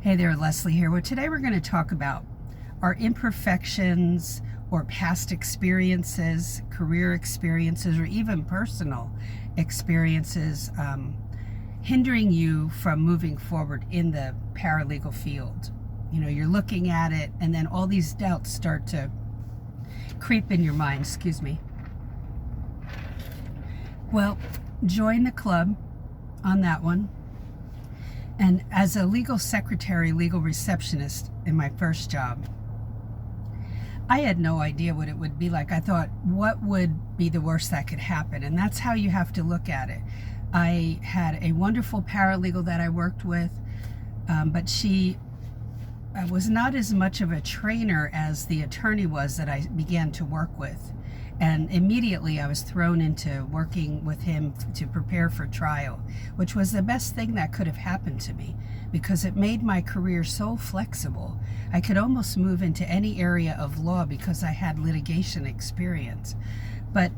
Hey there, Leslie here. Well, today we're going to talk about our imperfections or past experiences, career experiences, or even personal experiences hindering you from moving forward in the paralegal field. You know, you're looking at it and then all these doubts start to creep in your mind. Excuse me. Well, join the club on that one. And as a legal secretary, legal receptionist in my first job, I had no idea what it would be like. I thought, what would be the worst that could happen? And that's how you have to look at it. I had a wonderful paralegal that I worked with, but she was not as much of a trainer as the attorney was that I began to work with. And immediately I was thrown into working with him to prepare for trial, which was the best thing that could have happened to me because it made my career so flexible. I could almost move into any area of law because I had litigation experience. But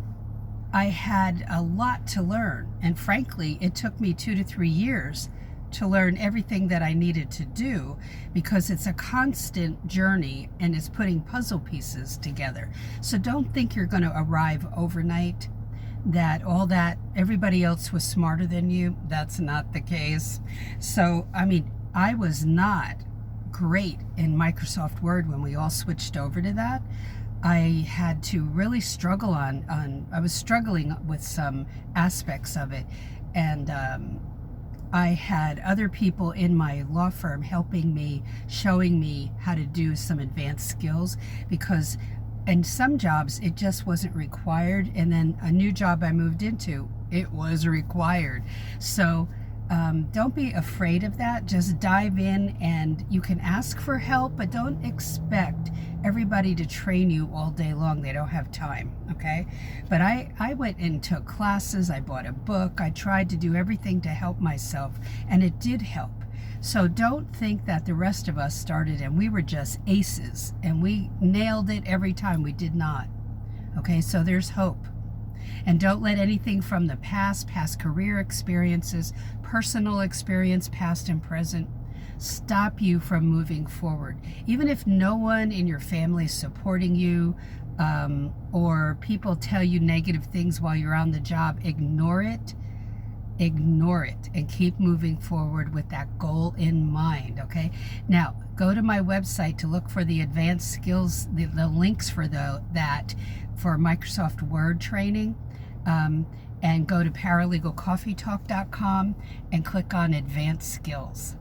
I had a lot to learn. And frankly, it took me 2 to 3 years to learn everything that I needed to do because it's a constant journey and it's putting puzzle pieces together. So don't think you're going to arrive overnight, that everybody else was smarter than you. That's not the case. So, I was not great in Microsoft Word when we all switched over to that. I had to really struggle I was struggling with some aspects of it. And, I had other people in my law firm helping me, showing me how to do some advanced skills because in some jobs it just wasn't required, and then a new job I moved into, it was required. So don't be afraid of that. Just dive in, and you can ask for help, but don't expect everybody to train you all day long. They don't have time, okay? But I went and took classes, I bought a book, I tried to do everything to help myself, and it did help. So don't think that the rest of us started and we were just aces and we nailed it every time. We did not, okay? So there's hope. And don't let anything from the past career experiences, personal experience, past and present, stop you from moving forward. Even if no one in your family is supporting you, or people tell you negative things while you're on the job, ignore it, and keep moving forward with that goal in mind, okay? Now, go to my website to look for the advanced skills, the links for that for Microsoft Word training, and go to paralegalcoffeetalk.com and click on advanced skills.